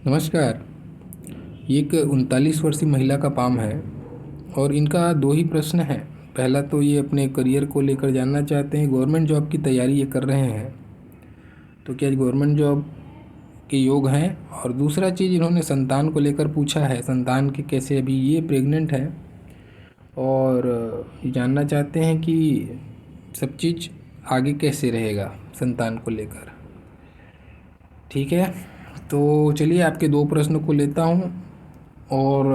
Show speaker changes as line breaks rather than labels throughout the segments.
नमस्कार। ये एक 39 वर्षीय महिला का पाम है और इनका दो ही प्रश्न हैं। पहला तो ये अपने करियर को लेकर जानना चाहते हैं, गवर्नमेंट जॉब की तैयारी ये कर रहे हैं, तो क्या गवर्नमेंट जॉब के योग हैं। और दूसरा चीज़ इन्होंने संतान को लेकर पूछा है, संतान के कैसे, अभी ये प्रेग्नेंट है और ये जानना चाहते हैं कि सब चीज़ आगे कैसे रहेगा संतान को लेकर। ठीक है, तो चलिए आपके दो प्रश्नों को लेता हूँ और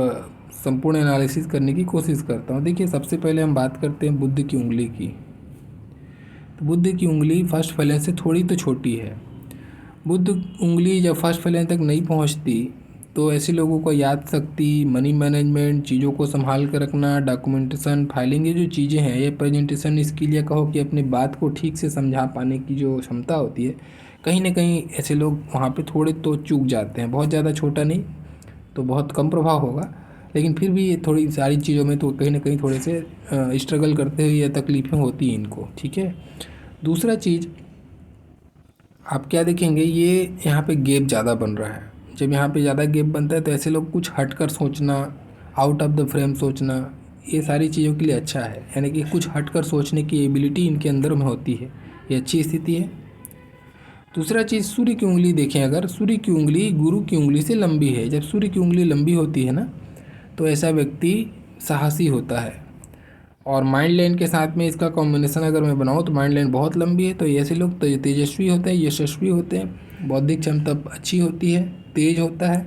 संपूर्ण एनालिसिस करने की कोशिश करता हूँ। देखिए, सबसे पहले हम बात करते हैं बुध की उंगली की। तो बुध की उंगली फर्स्ट फ्लैंज से थोड़ी तो छोटी है। बुध उंगली जब फर्स्ट फ्लैंज तक नहीं पहुँचती तो ऐसे लोगों को याद शक्ति, मनी मैनेजमेंट, चीज़ों को संभाल कर रखना, डॉक्यूमेंटेशन, फाइलिंग, ये जो चीज़ें हैं, ये प्रेजेंटेशन स्किल, या कहो कि अपनी बात को ठीक से समझा पाने की जो क्षमता होती है, कहीं ना कहीं ऐसे लोग वहाँ पे थोड़े तो चूक जाते हैं। बहुत ज़्यादा छोटा नहीं तो बहुत कम प्रभाव होगा, लेकिन फिर भी ये थोड़ी सारी चीज़ों में तो कहीं ना कहीं थोड़े से स्ट्रगल करते हुए या तकलीफ़ें होती हैं इनको। ठीक है, दूसरा चीज़ आप क्या देखेंगे, ये यहाँ पे गैप ज़्यादा बन रहा है। जब यहाँ पे ज़्यादा गैप बनता है तो ऐसे लोग कुछ हटकर सोचना, आउट ऑफ द फ्रेम सोचना, ये सारी चीज़ों के लिए अच्छा है। यानी कि कुछ हटकर सोचने की एबिलिटी इनके अंदर में होती है, ये अच्छी स्थिति है। दूसरा चीज़, सूर्य की उंगली देखें, अगर सूर्य की उंगली गुरु की उंगली से लंबी है, जब सूर्य की उंगली लंबी होती है ना, तो ऐसा व्यक्ति साहसी होता है। और माइंड लाइन के साथ में इसका कॉम्बिनेशन अगर मैं बनाऊँ तो माइंड लाइन बहुत लंबी है, तो ऐसे लोग तेजस्वी होते हैं, यशस्वी होते हैं, बौद्धिक क्षमता अच्छी होती है, तेज होता है,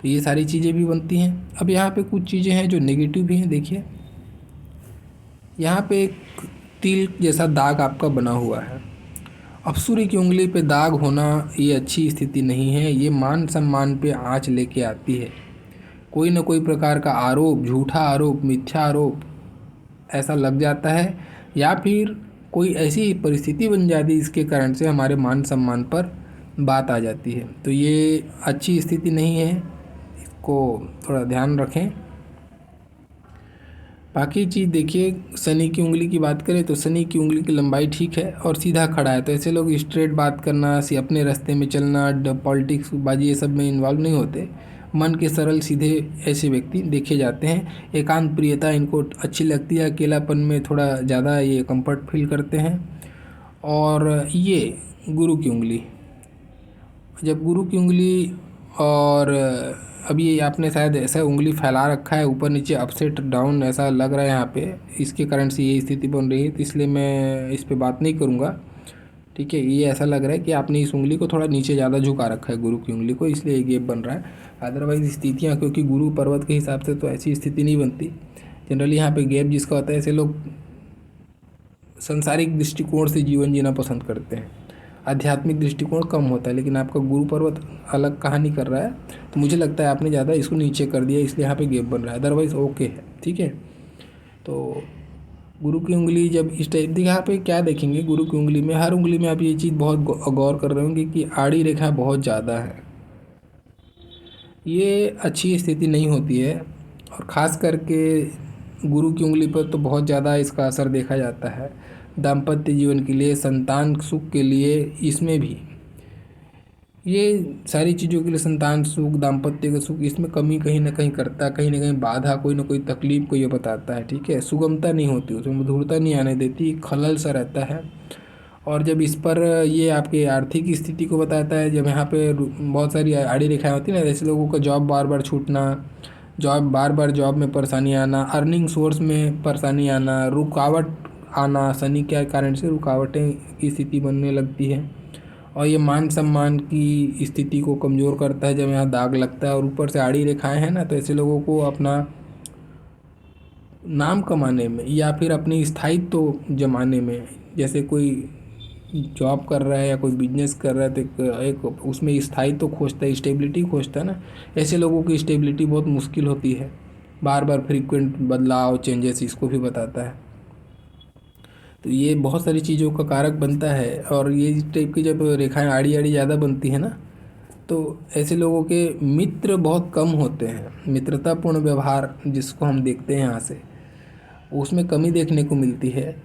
तो ये सारी चीज़ें भी बनती हैं। अब यहाँ पे कुछ चीज़ें हैं जो नेगेटिव भी हैं। देखिए, यहाँ पे एक तिल जैसा दाग आपका बना हुआ है। अब सूर्य की उंगली पे दाग होना ये अच्छी स्थिति नहीं है, ये मान सम्मान पे आँच लेके आती है। कोई ना कोई प्रकार का आरोप, झूठा आरोप, मिथ्या आरोप ऐसा लग जाता है, या फिर कोई ऐसी परिस्थिति बन जाती है इसके कारण से हमारे मान सम्मान पर बात आ जाती है। तो ये अच्छी स्थिति नहीं है, इसको थोड़ा ध्यान रखें। बाकी चीज़ देखिए, शनि की उंगली की बात करें तो शनि की उंगली की लंबाई ठीक है और सीधा खड़ा है, तो ऐसे लोग स्ट्रेट बात करना, अपने रास्ते में चलना, पॉलिटिक्स बाजी ये सब में इन्वॉल्व नहीं होते, मन के सरल सीधे ऐसे व्यक्ति देखे जाते हैं। एकांत प्रियता इनको अच्छी लगती है, अकेलापन में थोड़ा ज़्यादा ये कंफर्ट फील करते हैं। और ये गुरु की उंगली, जब गुरु की उंगली, और अभी ये आपने शायद ऐसा उंगली फैला रखा है ऊपर नीचे, अपसेट डाउन ऐसा लग रहा है यहाँ पे, इसके कारण से ये स्थिति बन रही है, तो इसलिए मैं इस पे बात नहीं करूँगा। ठीक है, ये ऐसा लग रहा है कि आपने इस उंगली को थोड़ा नीचे ज़्यादा झुका रखा है, गुरु की उंगली को, इसलिए ये गैप बन रहा है। अदरवाइज स्थितियाँ, क्योंकि गुरु पर्वत के हिसाब से तो ऐसी स्थिति नहीं बनती जनरली। यहाँ पे गैप जिसका होता है, ऐसे लोग सांसारिक दृष्टिकोण से जीवन जीना पसंद करते हैं, आध्यात्मिक दृष्टिकोण कम होता है। लेकिन आपका गुरु पर्वत अलग कहानी कर रहा है, तो मुझे लगता है आपने ज़्यादा इसको नीचे कर दिया, इसलिए यहाँ पे गैप बन रहा है, अदरवाइज़ ओके है। ठीक है, तो गुरु की उंगली जब इस टाइप, देखिए यहाँ पे क्या देखेंगे, गुरु की उंगली में, हर उंगली में आप ये चीज़ बहुत गौर कर रहे होंगे कि आड़ी रेखा बहुत ज़्यादा है, ये अच्छी स्थिति नहीं होती है। और ख़ास करके गुरु की उंगली पर तो बहुत ज़्यादा इसका असर देखा जाता है दाम्पत्य जीवन के लिए, संतान सुख के लिए, इसमें भी ये सारी चीज़ों के लिए, संतान सुख, दाम्पत्य का सुख, इसमें कमी कहीं ना कहीं करता है, कहीं ना कहीं बाधा, कोई ना कोई तकलीफ को ये बताता है। ठीक है, सुगमता नहीं होती, उसमें मधुरता नहीं आने देती, खलल सा रहता है। और जब इस पर ये आपके आर्थिक स्थिति को बताता है, जब यहाँ पे बहुत सारी आड़ी रेखाएं होती है ना, ऐसे लोगों का जॉब बार बार छूटना, जॉब बार बार, जॉब में परेशानी आना, अर्निंग सोर्स में परेशानी आना, रुकावट आना, शनि के कारण से रुकावटें की स्थिति बनने लगती है। और ये मान सम्मान की स्थिति को कमज़ोर करता है जब यहाँ दाग लगता है, और ऊपर से आड़ी रेखाएं हैं ना, तो ऐसे लोगों को अपना नाम कमाने में या फिर अपनी स्थायित्व जमाने में, जैसे कोई जॉब कर रहा है या कोई बिजनेस कर रहा है तो एक उसमें स्थायित्व खोजता है, स्टेबिलिटी खोजता है ना, ऐसे लोगों की स्टेबिलिटी बहुत मुश्किल होती है। बार बार फ्रीक्वेंट बदलाव, चेंजेस, इसको भी बताता है। तो ये बहुत सारी चीज़ों का कारक बनता है। और ये इस टाइप की जब रेखाएं आड़ी आड़ी ज़्यादा बनती है ना, तो ऐसे लोगों के मित्र बहुत कम होते हैं। मित्रतापूर्ण व्यवहार जिसको हम देखते हैं यहाँ से, उसमें कमी देखने को मिलती है।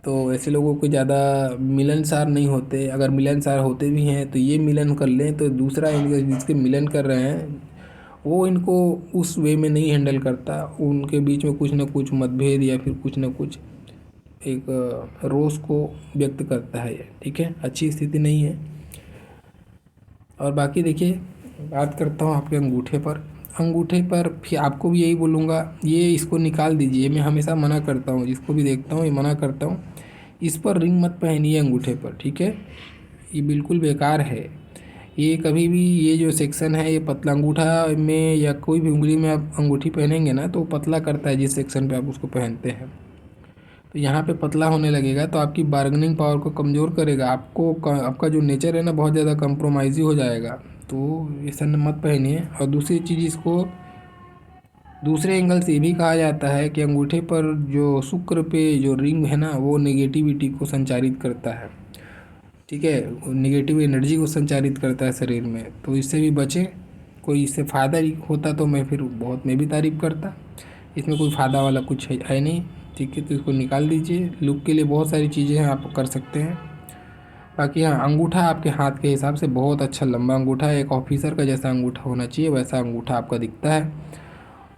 तो ऐसे लोगों को ज़्यादा मिलनसार नहीं होते। अगर मिलनसार होते भी हैं तो ये मिलन कर लें, तो दूसरा जिसके मिलन कर रहे हैं वो इनको उस वे में नहीं हैंडल करता। उनके बीच में कुछ ना कुछ मतभेद या फिर कुछ ना कुछ एक रोष को व्यक्त करता है ये, ठीक है, अच्छी स्थिति नहीं है। और बाकी देखिए, बात करता हूँ आपके अंगूठे पर। अंगूठे पर फिर आपको भी यही बोलूँगा, ये इसको निकाल दीजिए। मैं हमेशा मना करता हूँ, जिसको भी देखता हूँ ये मना करता हूँ, इस पर रिंग मत पहनिए अंगूठे पर, ठीक है। ये बिल्कुल बेकार है। ये कभी भी ये जो सेक्शन है, ये पतला अंगूठा में या कोई भी उंगली में आप अंगूठी पहनेंगे ना तो पतला करता है जिस सेक्शन पे आप उसको पहनते हैं। तो यहाँ पे पतला होने लगेगा तो आपकी बार्गेनिंग पावर को कमज़ोर करेगा। आपका जो नेचर है ना बहुत ज़्यादा कंप्रोमाइज़ी हो जाएगा। तो ऐसा मत पहनिए। और दूसरी चीज़, इसको दूसरे एंगल से ये भी कहा जाता है कि अंगूठे पर जो शुक्र पे जो रिंग है ना वो नेगेटिविटी को संचारित करता है, ठीक है, नेगेटिव एनर्जी को संचारित करता है शरीर में। तो इससे भी बचें। कोई इससे फ़ायदा होता तो मैं भी तारीफ़ करता। इसमें कोई फ़ायदा वाला कुछ है नहीं, ठीक है। तो इसको निकाल दीजिए। लुक के लिए बहुत सारी चीज़ें हैं, आप कर सकते हैं। बाकी हाँ, अंगूठा आपके हाथ के हिसाब से बहुत अच्छा लंबा अंगूठा है। एक ऑफिसर का जैसा अंगूठा होना चाहिए वैसा अंगूठा आपका दिखता है।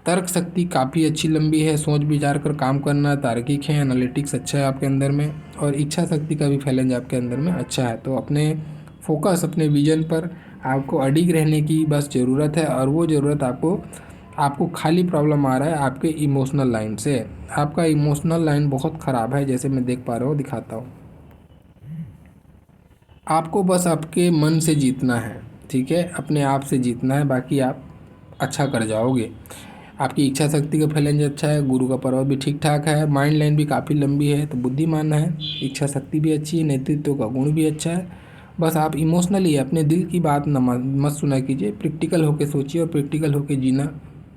तर्क शक्ति काफ़ी अच्छी लंबी है, सोच विचार कर काम करना, तार्किक है, एनालिटिक्स अच्छा है आपके अंदर में। और इच्छा शक्ति का भी फैलेंज आपके अंदर में अच्छा है। तो अपने फोकस, अपने विजन पर आपको अडिग रहने की बस ज़रूरत है। और वो ज़रूरत आपको खाली प्रॉब्लम आ रहा है आपके इमोशनल लाइन से। आपका इमोशनल लाइन बहुत ख़राब है, जैसे मैं देख पा रहा हूँ, दिखाता हूँ। आपको बस आपके मन से जीतना है, ठीक है, अपने आप से जीतना है, बाकी आप अच्छा कर जाओगे। आपकी इच्छा शक्ति का फैलेंज अच्छा है, गुरु का पर्वत भी ठीक ठाक है, माइंड लाइन भी काफ़ी लंबी है, तो बुद्धिमान है, इच्छा शक्ति भी अच्छी है, नेतृत्व का गुण भी अच्छा है। बस आप इमोशनली अपने दिल की बात न मत सुना कीजिए, प्रैक्टिकल होकर सोचिए और प्रैक्टिकल होकर जीना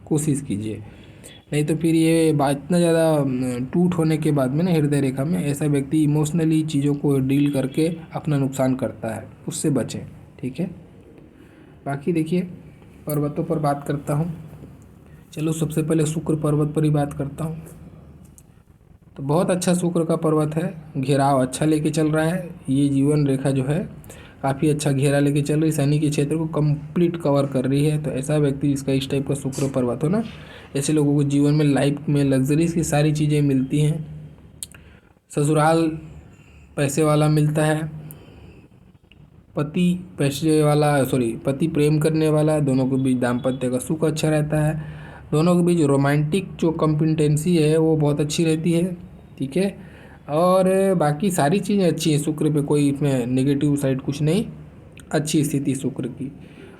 कोशिश कीजिए। नहीं तो फिर ये बात इतना ज़्यादा टूट होने के बाद में ना हृदय रेखा में ऐसा व्यक्ति इमोशनली चीज़ों को डील करके अपना नुकसान करता है, उससे बचें, ठीक है। बाकी देखिए, पर्वतों पर बात करता हूँ। चलो सबसे पहले शुक्र पर्वत पर ही बात करता हूँ। तो बहुत अच्छा शुक्र का पर्वत है, घेराव अच्छा लेके चल रहा है। ये जीवन रेखा जो है काफ़ी अच्छा घेरा लेके चल रही है, सैनिक के क्षेत्र को कंप्लीट कवर कर रही है। तो ऐसा व्यक्ति जिसका इस टाइप का शुक्र पर्वत हो ना, ऐसे लोगों को जीवन में लाइफ में लग्जरीज की सारी चीज़ें मिलती हैं। ससुराल पैसे वाला मिलता है, पति प्रेम करने वाला, दोनों के बीच दाम्पत्य का सुख अच्छा रहता है, दोनों के बीच रोमांटिक जो कॉम्पिटेंसी है वो बहुत अच्छी रहती है, ठीक है। और बाकी सारी चीज़ें अच्छी हैं शुक्र पे, कोई इसमें नेगेटिव साइड कुछ नहीं, अच्छी स्थिति शुक्र की।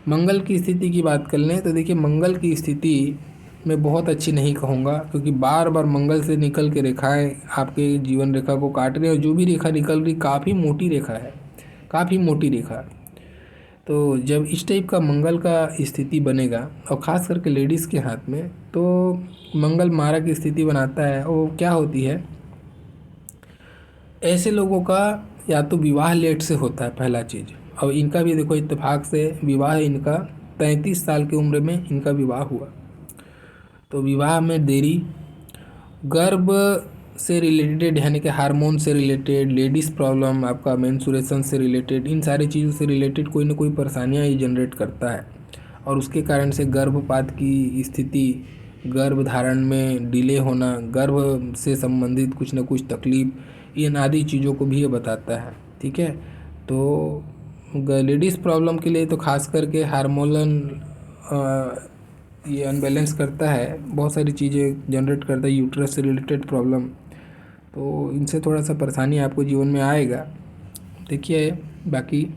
मंगल की स्थिति की बात कर लें तो देखिए, मंगल की स्थिति मैं बहुत अच्छी नहीं कहूँगा, क्योंकि बार बार मंगल से निकल के रेखाएं आपके जीवन रेखा को काट रही है। और जो भी रेखा निकल रही काफ़ी मोटी रेखा है, काफ़ी मोटी रेखा। तो जब इस टाइप का मंगल का स्थिति बनेगा और ख़ास करके लेडीज़ के हाथ में, तो मंगल मारक स्थिति बनाता है। वो क्या होती है, ऐसे लोगों का या तो विवाह लेट से होता है, पहला चीज़। और इनका भी देखो इत्तेफाक से विवाह इनका 33 साल की उम्र में इनका विवाह हुआ। तो विवाह में देरी, गर्भ से रिलेटेड यानी कि हार्मोन से रिलेटेड, लेडीज़ प्रॉब्लम, आपका मेंस्ट्रुएशन से रिलेटेड, इन सारी चीज़ों से रिलेटेड कोई ना कोई परेशानियाँ ये जनरेट करता है। और उसके कारण से गर्भपात की स्थिति, गर्भ धारण में डिले होना, गर्भ से संबंधित कुछ ना कुछ तकलीफ, इन आदि चीज़ों को भी ये बताता है, ठीक है। तो लेडीज़ प्रॉब्लम के लिए तो खास करके हार्मोनल ये अनबैलेंस करता है, बहुत सारी चीज़ें जनरेट करता है, यूट्रस से रिलेटेड प्रॉब्लम। तो इनसे थोड़ा सा परेशानी आपको जीवन में आएगा, देखिए। बाकी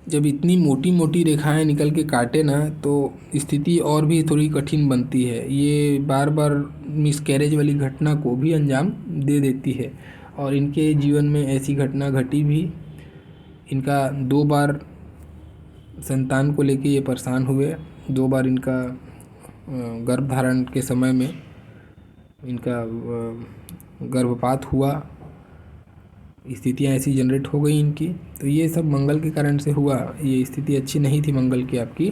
जब इतनी मोटी मोटी रेखाएं निकल के काटे ना तो स्थिति और भी थोड़ी कठिन बनती है। ये बार बार मिसकैरेज वाली घटना को भी अंजाम दे देती है। और इनके जीवन में ऐसी घटना घटी भी, इनका 2 बार संतान को लेके ये परेशान हुए, 2 बार इनका गर्भ धारण के समय में इनका गर्भपात हुआ, स्थितियाँ ऐसी जनरेट हो गई इनकी। तो ये सब मंगल के कारण से हुआ, ये स्थिति अच्छी नहीं थी मंगल की आपकी।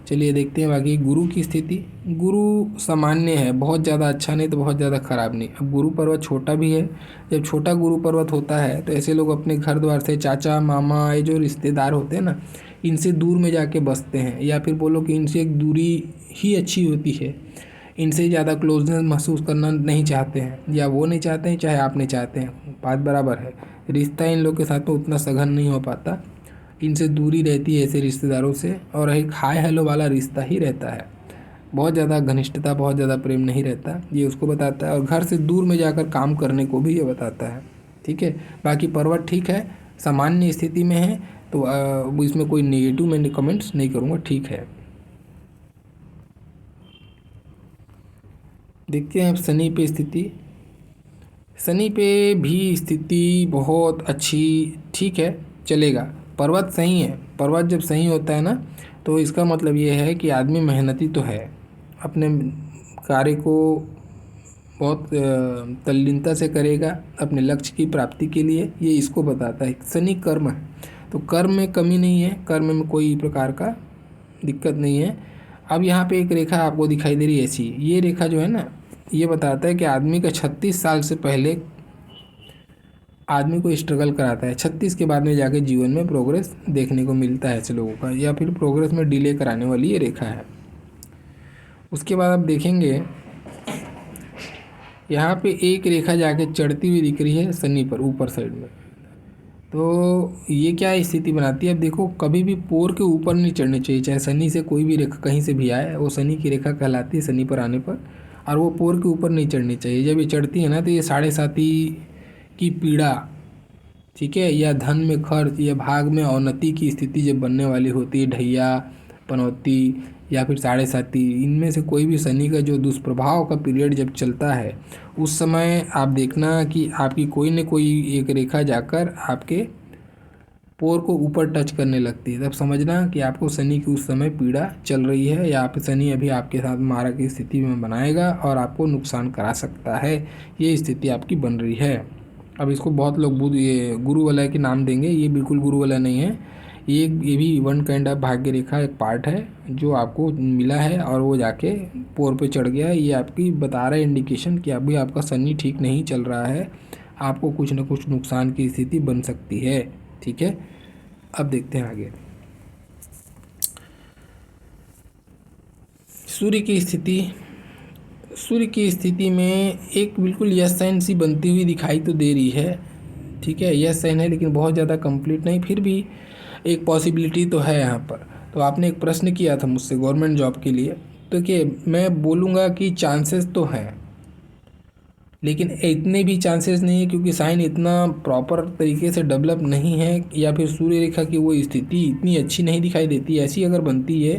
चलिए देखते हैं बाकी गुरु की स्थिति। गुरु सामान्य है, बहुत ज़्यादा अच्छा नहीं तो बहुत ज़्यादा ख़राब नहीं। अब गुरु पर्वत छोटा भी है। जब छोटा गुरु पर्वत होता है तो ऐसे लोग अपने घर द्वार से, चाचा मामा, ये जो रिश्तेदार होते हैं ना, इनसे दूर में जाके बसते हैं, या फिर बोलो कि इनसे एक दूरी ही अच्छी होती है। इनसे ज़्यादा क्लोजनेस महसूस करना नहीं चाहते हैं, या वो नहीं चाहते हैं चाहे आप नहीं चाहते हैं, बात बराबर है। रिश्ता इन लोग के साथ में उतना सघन नहीं हो पाता, इनसे दूरी रहती है ऐसे रिश्तेदारों से, और एक हाय हेलो वाला रिश्ता ही रहता है। बहुत ज़्यादा घनिष्ठता, बहुत ज़्यादा प्रेम नहीं रहता, ये उसको बताता है। और घर से दूर में जाकर काम करने को भी ये बताता है। ठीक है, बाकी पर्वत ठीक है, सामान्य स्थिति में है, तो इसमें कोई नेगेटिव मैं कमेंट्स नहीं करूँगा, ठीक है। देखते हैं अब शनि पे स्थिति। शनि पे भी स्थिति बहुत अच्छी, ठीक है, चलेगा। पर्वत सही है। पर्वत जब सही होता है ना, तो इसका मतलब ये है कि आदमी मेहनती तो है, अपने कार्य को बहुत तल्लीनता से करेगा अपने लक्ष्य की प्राप्ति के लिए, ये इसको बताता है। शनि कर्म है, तो कर्म में कमी नहीं है, कर्म में कोई प्रकार का दिक्कत नहीं है। अब यहाँ पे एक रेखा आपको दिखाई दे रही है ऐसी, ये रेखा जो है ना, ये बताता है कि आदमी का 36 साल से पहले आदमी को स्ट्रगल कराता है। 36 के बाद में जाके जीवन में प्रोग्रेस देखने को मिलता है ऐसे लोगों का, या फिर प्रोग्रेस में डिले कराने वाली ये रेखा है। उसके बाद आप देखेंगे यहाँ पे एक रेखा जाके चढ़ती हुई दिख रही है शनि पर ऊपर साइड में, तो ये क्या स्थिति बनाती है। अब देखो, कभी भी पोर के ऊपर नहीं चढ़नी चाहिए, चाहे शनि से कोई भी रेखा कहीं से भी आए, वो शनि की रेखा कहलाती है शनि पर आने पर, और वो पोर के ऊपर नहीं चढ़नी चाहिए। जब ये चढ़ती है ना, तो ये साढ़े साती की पीड़ा, ठीक है, या धन में खर्च, या भाग में अवनति की स्थिति जब बनने वाली होती है, ढैया, पनौती या फिर साढ़े साती, इनमें से कोई भी शनि का जो दुष्प्रभाव का पीरियड जब चलता है, उस समय आप देखना कि आपकी कोई न कोई एक रेखा जाकर आपके पोर को ऊपर टच करने लगती है। तब समझना कि आपको शनि की उस समय पीड़ा चल रही है, या आप शनि अभी आपके साथ मारा की स्थिति में बनाएगा और आपको नुकसान करा सकता है, ये स्थिति आपकी बन रही है। अब इसको बहुत लोग बुध, ये गुरु वाला के नाम देंगे, ये बिल्कुल गुरु वाला नहीं है। ये भी वन काइंड ऑफ भाग्य रेखा एक पार्ट है जो आपको मिला है, और वो जाके पोर पे चढ़ गया। ये आपकी बता रहा है इंडिकेशन कि अभी आपका शनि ठीक नहीं चल रहा है, आपको कुछ न कुछ नुकसान की स्थिति बन सकती है। ठीक है, अब देखते हैं आगे। सूर्य की स्थिति। सूर्य की स्थिति में एक बिल्कुल यस साइन सी बनती हुई दिखाई तो दे रही है। ठीक है, यस साइन है, लेकिन बहुत ज़्यादा कंप्लीट नहीं, फिर भी एक पॉसिबिलिटी तो है यहाँ पर। तो आपने एक प्रश्न किया था मुझसे गवर्नमेंट जॉब के लिए, तो कि मैं बोलूँगा कि चांसेस तो हैं, लेकिन इतने भी चांसेस नहीं है, क्योंकि साइन इतना प्रॉपर तरीके से डेवलप नहीं है, या फिर सूर्य रेखा की वो स्थिति इतनी अच्छी नहीं दिखाई देती। ऐसी अगर बनती है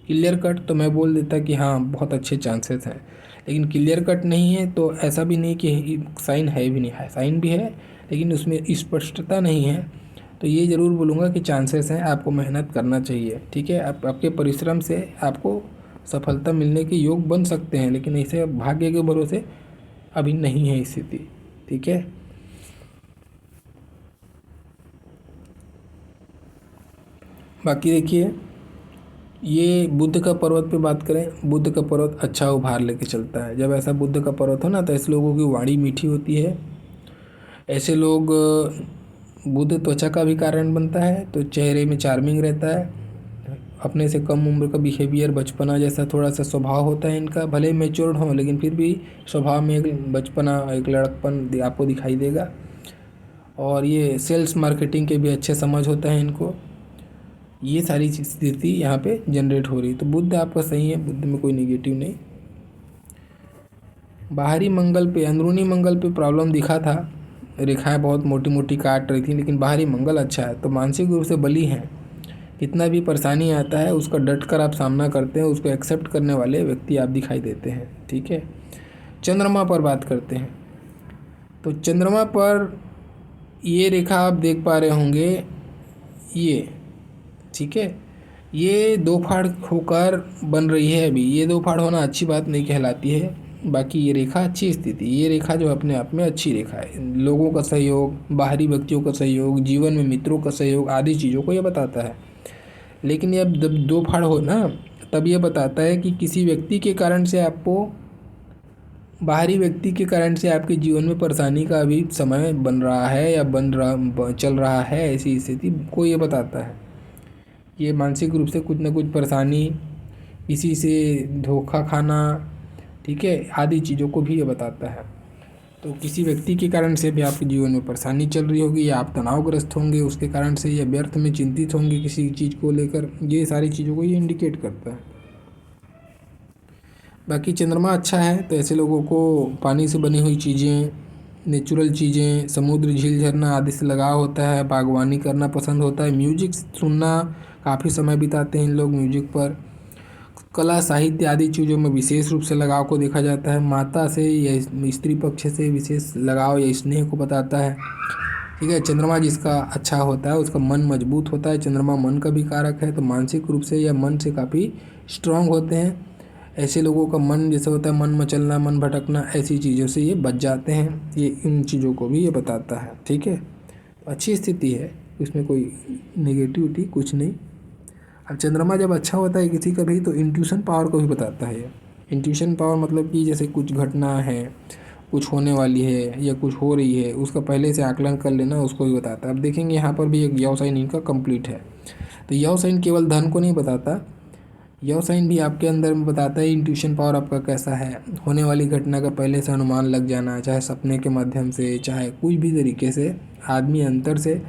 क्लियर कट, तो मैं बोल देता कि हाँ बहुत अच्छे चांसेस हैं, लेकिन क्लियर कट नहीं है, तो ऐसा भी नहीं कि साइन है भी नहीं है, साइन भी है लेकिन उसमें स्पष्टता नहीं है। तो ये ज़रूर बोलूँगा कि चांसेस हैं, आपको मेहनत करना चाहिए। ठीक है, आपके परिश्रम से आपको सफलता मिलने के योग बन सकते हैं, लेकिन ऐसे भाग्य के भरोसे अभी नहीं है स्थिति। ठीक है, बाकी देखिए, ये बुध का पर्वत पे बात करें, बुध का पर्वत अच्छा उभार लेके चलता है। जब ऐसा बुध का पर्वत हो ना, तो ऐसे लोगों की वाणी मीठी होती है। ऐसे लोग, बुध त्वचा का भी कारण बनता है, तो चेहरे में चार्मिंग रहता है। अपने से कम उम्र का बिहेवियर, बचपना जैसा थोड़ा सा स्वभाव होता है इनका, भले मैच्योर्ड हो लेकिन फिर भी स्वभाव में एक बचपना, एक लड़कपन आपको दिखाई देगा। और ये सेल्स मार्केटिंग के भी अच्छे समझ होता है इनको। ये सारी स्थिति यहाँ पे जनरेट हो रही, तो बुध आपका सही है, बुध में कोई निगेटिव नहीं। बाहरी मंगल पे, अंदरूनी मंगल पे प्रॉब्लम दिखा था, रेखाएं बहुत मोटी मोटी काट रही थी, लेकिन बाहरी मंगल अच्छा है, तो मानसिक रूप से बली हैं। कितना भी परेशानी आता है उसका डट कर आप सामना करते हैं, उसको एक्सेप्ट करने वाले व्यक्ति आप दिखाई देते हैं। ठीक है, चंद्रमा पर बात करते हैं। तो चंद्रमा पर ये रेखा आप देख पा रहे होंगे, ये, ठीक है, ये दो फाड़ होकर बन रही है अभी। ये दो फाड़ होना अच्छी बात नहीं कहलाती है, बाकी ये रेखा अच्छी स्थिति, ये रेखा जो अपने आप में अच्छी रेखा है। लोगों का सहयोग, बाहरी व्यक्तियों का सहयोग, जीवन में मित्रों का सहयोग आदि चीज़ों को ये बताता है। लेकिन ये जब दो फाड़ हो ना, तब ये बताता है कि किसी व्यक्ति के कारण से आपको, बाहरी व्यक्ति के कारण से आपके जीवन में परेशानी का अभी समय बन रहा है या चल रहा है, ऐसी स्थिति को ये बताता है। ये मानसिक रूप से कुछ ना कुछ परेशानी, किसी से धोखा खाना, ठीक है, आदि चीज़ों को भी ये बताता है। तो किसी व्यक्ति के कारण से भी आपके जीवन में परेशानी चल रही होगी, या आप तनावग्रस्त होंगे उसके कारण से, या व्यर्थ में चिंतित होंगे किसी चीज़ को लेकर, ये सारी चीज़ों को ये इंडिकेट करता है। बाकी चंद्रमा अच्छा है तो ऐसे लोगों को पानी से बनी हुई चीज़ें, नेचुरल चीज़ें, समुद्र, झील, झरना आदि से लगाव होता है, बागवानी करना पसंद होता है, म्यूजिक सुनना, काफ़ी समय बिताते हैं इन लोग म्यूजिक पर, कला साहित्य आदि चीज़ों में विशेष रूप से लगाव को देखा जाता है, माता से या स्त्री पक्ष से विशेष लगाव या स्नेह को बताता है, ठीक है। चंद्रमा जिसका अच्छा होता है उसका मन मजबूत होता है, चंद्रमा मन का भी कारक है, तो मानसिक रूप से या मन से काफ़ी स्ट्रांग होते हैं। ऐसे लोगों का मन जैसे होता है मन मचलना, मन भटकना, ऐसी चीज़ों से ये बच जाते हैं, ये इन चीज़ों को भी ये बताता है, ठीक है। अच्छी स्थिति है, इसमें कोई नेगेटिविटी कुछ नहीं। अब चंद्रमा जब अच्छा होता है किसी का भी, तो इंट्यूशन पावर को भी बताता है ये। इंट्यूशन पावर मतलब कि जैसे कुछ घटना है, कुछ होने वाली है या कुछ हो रही है, उसका पहले से आकलन कर लेना उसको भी बताता है। अब देखेंगे यहाँ पर भी एक यव साइन इनका कंप्लीट है, तो यव साइन केवल धन को नहीं बताता, यव साइन भी आपके अंदर में बताता है इंट्यूशन पावर आपका कैसा है। होने वाली घटना का पहले से अनुमान लग जाना, चाहे सपने के माध्यम से, चाहे कुछ भी तरीके से आदमी अंतर से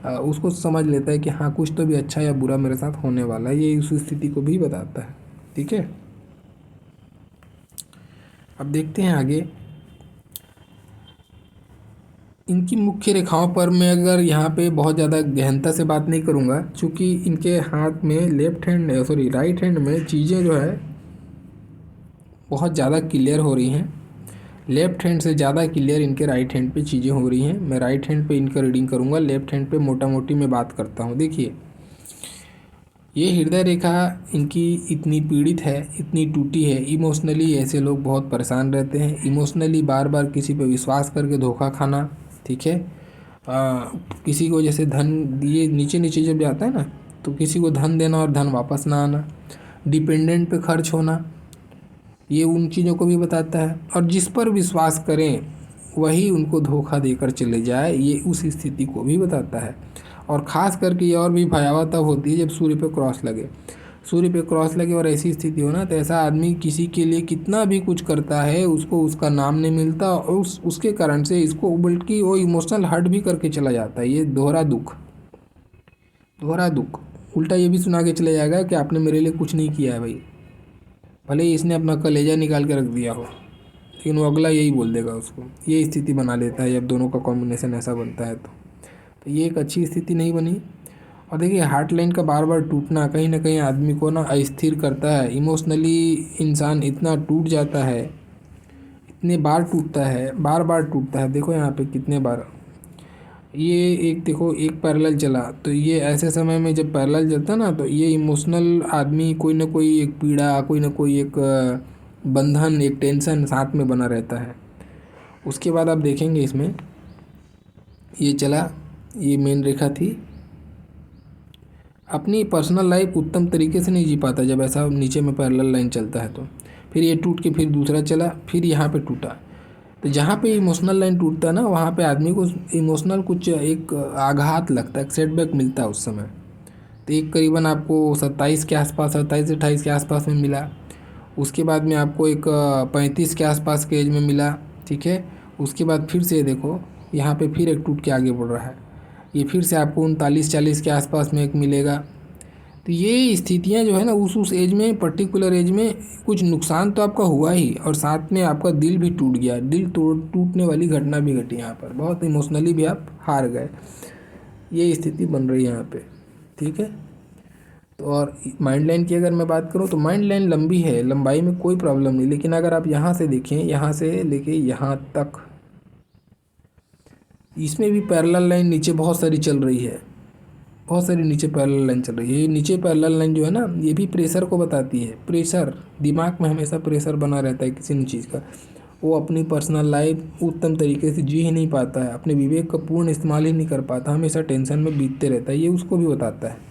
उसको समझ लेता है कि हाँ कुछ तो भी अच्छा या बुरा मेरे साथ होने वाला है, ये उस स्थिति को भी बताता है, ठीक है। अब देखते हैं आगे इनकी मुख्य रेखाओं पर। मैं अगर यहाँ पे बहुत ज़्यादा गहनता से बात नहीं करूँगा, क्योंकि इनके हाथ में राइट हैंड में चीज़ें जो है बहुत ज़्यादा क्लियर हो रही हैं, लेफ्ट हैंड से ज़्यादा क्लियर इनके राइट हैंड पे चीज़ें हो रही हैं। मैं राइट हैंड पे इनका रीडिंग करूँगा, लेफ्ट हैंड पे मोटा मोटी मैं बात करता हूँ। देखिए ये हृदय रेखा इनकी इतनी पीड़ित है, इतनी टूटी है, इमोशनली ऐसे लोग बहुत परेशान रहते हैं, इमोशनली बार बार किसी पे विश्वास करके धोखा खाना, ठीक है। किसी को जैसे धन दिए, नीचे नीचे जब जाता है ना, तो किसी को धन देना और धन वापस ना आना, डिपेंडेंट पे खर्च होना, ये उन चीज़ों को भी बताता है। और जिस पर विश्वास करें वही उनको धोखा देकर चले जाए, ये उस स्थिति को भी बताता है। और ख़ास करके ये और भी भयावह तब होती है जब सूर्य पे क्रॉस लगे, सूर्य पे क्रॉस लगे और ऐसी स्थिति हो ना, तो ऐसा आदमी किसी के लिए कितना भी कुछ करता है उसको उसका नाम नहीं मिलता, और उसके कारण से इसको बल्कि वो इमोशनल हर्ट भी करके चला जाता है। ये दोहरा दुख, उल्टा ये भी सुना के चले जाएगा कि आपने मेरे लिए कुछ नहीं किया है भाई, भले ही इसने अपना कलेजा निकाल के रख दिया हो, लेकिन वो अगला यही बोल देगा उसको। ये स्थिति बना लेता है जब दोनों का कॉम्बिनेशन ऐसा बनता है तो ये एक अच्छी स्थिति नहीं बनी। और देखिए हार्ट लाइन का बार बार टूटना कहीं ना कहीं आदमी को ना अस्थिर करता है, इमोशनली इंसान इतना टूट जाता है, इतने बार टूटता है, बार बार टूटता है। देखो यहाँ पे कितने बार, ये एक देखो एक पैरेलल चला, तो ये ऐसे समय में जब पैरेलल चलता ना, तो ये इमोशनल आदमी कोई ना कोई एक पीड़ा, कोई ना कोई एक बंधन, एक टेंशन साथ में बना रहता है। उसके बाद आप देखेंगे इसमें ये चला, ये मेन रेखा थी, अपनी पर्सनल लाइफ उत्तम तरीके से नहीं जी पाता जब ऐसा नीचे में पैरेलल लाइन चलता है। तो फिर ये टूट के फिर दूसरा चला, फिर यहाँ पे टूटा। तो जहाँ पे इमोशनल लाइन टूटता है ना, वहाँ पे आदमी को इमोशनल कुछ एक आघात लगता है, सेटबैक मिलता है उस समय। तो एक करीबन आपको 27 के आसपास, 27-28 के आसपास में मिला। उसके बाद में आपको एक 35 के आसपास के एज में मिला, ठीक है। उसके बाद फिर से देखो यहाँ पे फिर एक टूट के आगे बढ़ रहा है, ये फिर से आपको 39-40 के आसपास में एक मिलेगा। तो ये स्थितियाँ जो है ना उस एज में, पर्टिकुलर एज में कुछ नुकसान तो आपका हुआ ही, और साथ में आपका दिल भी टूट गया, दिल टूटने वाली घटना भी घटी यहाँ पर, बहुत इमोशनली भी आप हार गए, ये स्थिति बन रही है यहाँ पे, ठीक है। तो और माइंड लाइन की अगर मैं बात करूँ तो माइंड लाइन लंबी है, लंबाई में कोई प्रॉब्लम नहीं, लेकिन अगर आप यहाँ से देखें, यहाँ से लेके यहाँ तक, इसमें भी पैरेलल लाइन नीचे बहुत सारी चल रही है, बहुत सारी नीचे पैरेलल लाइन चल रही है। ये नीचे पैरेलल लाइन जो है ना, ये भी प्रेशर को बताती है। प्रेशर, दिमाग में हमेशा प्रेशर बना रहता है किसी न चीज़ का, वो अपनी पर्सनल लाइफ उत्तम तरीके से जी ही नहीं पाता है, अपने विवेक का पूर्ण इस्तेमाल ही नहीं कर पाता, हमेशा टेंशन में बीतते रहता है, ये उसको भी बताता है।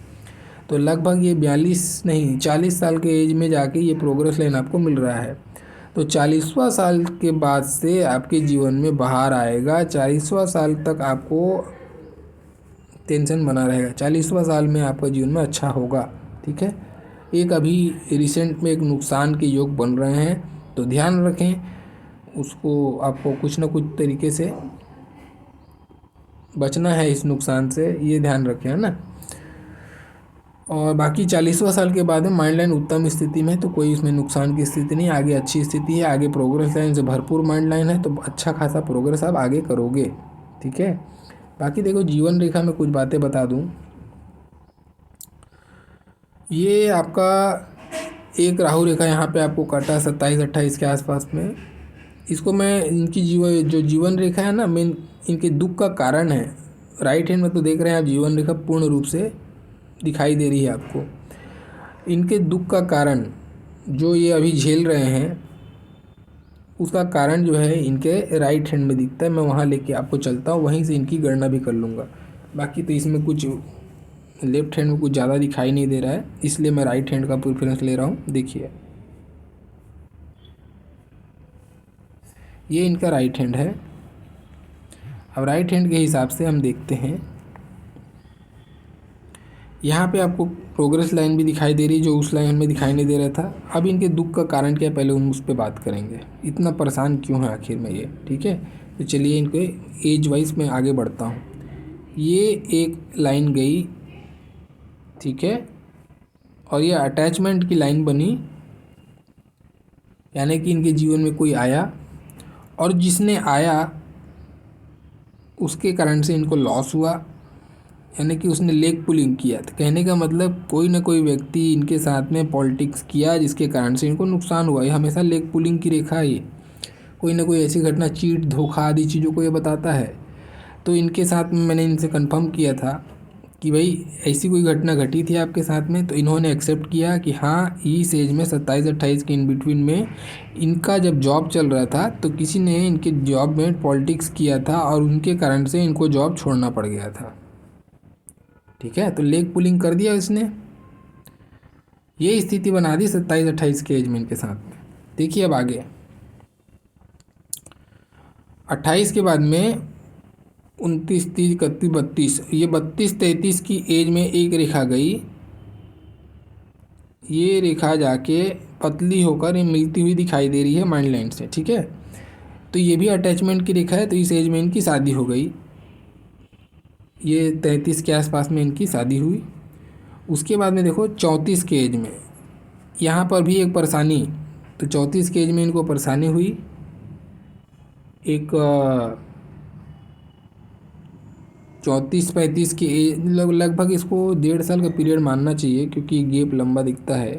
तो लगभग ये 42 नहीं 40 साल के एज में जाके ये प्रोग्रेस लाइन आपको मिल रहा है। तो 40वां साल के बाद से आपके जीवन में बाहर आएगा। 40वां साल तक आपको टेंशन बना रहेगा, 40वां साल में आपका जीवन में अच्छा होगा। ठीक है, एक अभी रिसेंट में एक नुकसान के योग बन रहे हैं, तो ध्यान रखें उसको, आपको कुछ ना कुछ तरीके से बचना है इस नुकसान से, ये ध्यान रखें, है ना। और बाकी 40वां साल के बाद में माइंड लाइन उत्तम स्थिति में है, तो कोई इसमें नुकसान की स्थिति नहीं, आगे अच्छी स्थिति है, आगे प्रोग्रेस लाइन से भरपूर माइंड लाइन है, तो अच्छा खासा प्रोग्रेस आप आगे करोगे। ठीक है, बाकी देखो जीवन रेखा में कुछ बातें बता दूं। ये आपका एक राहु रेखा यहाँ पे आपको काटा 27-28 के आसपास में। इसको मैं इनकी जीवन रेखा है ना, मेन इनके दुख का कारण है। राइट हैंड में तो देख रहे हैं आप जीवन रेखा पूर्ण रूप से दिखाई दे रही है आपको। इनके दुख का कारण जो ये अभी झेल रहे हैं, उसका कारण जो है इनके राइट हैंड में दिखता है। मैं वहाँ लेके आपको चलता हूँ, वहीं से इनकी गणना भी कर लूँगा। बाकी तो इसमें कुछ लेफ्ट हैंड में कुछ ज़्यादा दिखाई नहीं दे रहा है, इसलिए मैं राइट हैंड का प्रेफरेंस ले रहा हूँ। देखिए ये इनका राइट हैंड है। अब राइट हैंड के हिसाब से हम देखते हैं, यहाँ पे आपको प्रोग्रेस लाइन भी दिखाई दे रही है जो उस लाइन में दिखाई नहीं दे रहा था। अब इनके दुख का कारण क्या है, पहले हम उस पर बात करेंगे, इतना परेशान क्यों है आखिर में ये। ठीक है, तो चलिए इनको एज वाइज में आगे बढ़ता हूँ। ये एक लाइन गई, ठीक है, और ये अटैचमेंट की लाइन बनी, यानी कि इनके जीवन में कोई आया और जिसने आया उसके कारण से इनको लॉस हुआ, यानी कि उसने लेग पुलिंग किया। तो कहने का मतलब कोई ना कोई व्यक्ति इनके साथ में पॉलिटिक्स किया जिसके कारण से इनको नुकसान हुआ। ये हमेशा लेग पुलिंग की रेखा है, ये कोई ना कोई ऐसी घटना, चीट धोखा आदि चीज़ों को ये बताता है। तो इनके साथ में मैंने इनसे कंफर्म किया था कि भाई ऐसी कोई घटना घटी थी आपके साथ में, तो इन्होंने एक्सेप्ट किया कि हाँ इस एज में 27-28 के इन बिटवीन में इनका जब जॉब चल रहा था तो किसी ने इनके जॉब में पॉलिटिक्स किया था और उनके कारण से इनको जॉब छोड़ना पड़ गया था। ठीक है, तो लेग पुलिंग कर दिया इसने, ये स्थिति बना दी 27-28 के एज में इनके साथ में। देखिए अब आगे 28 के बाद में 29, 30, 31, 32, ये 32-33 की एज में एक रेखा गई। ये रेखा जाके पतली होकर ये मिलती हुई दिखाई दे रही है माइंड लाइन से। ठीक है, तो ये भी अटैचमेंट की रेखा है, तो इस एज में इनकी शादी हो गई। ये 33 के आसपास में इनकी शादी हुई। उसके बाद में देखो 34 के एज में यहाँ पर भी एक परेशानी, तो 34 के एज में इनको परेशानी हुई। एक 34-35 के एज लगभग इसको 1.5 साल का पीरियड मानना चाहिए क्योंकि गेप लंबा दिखता है।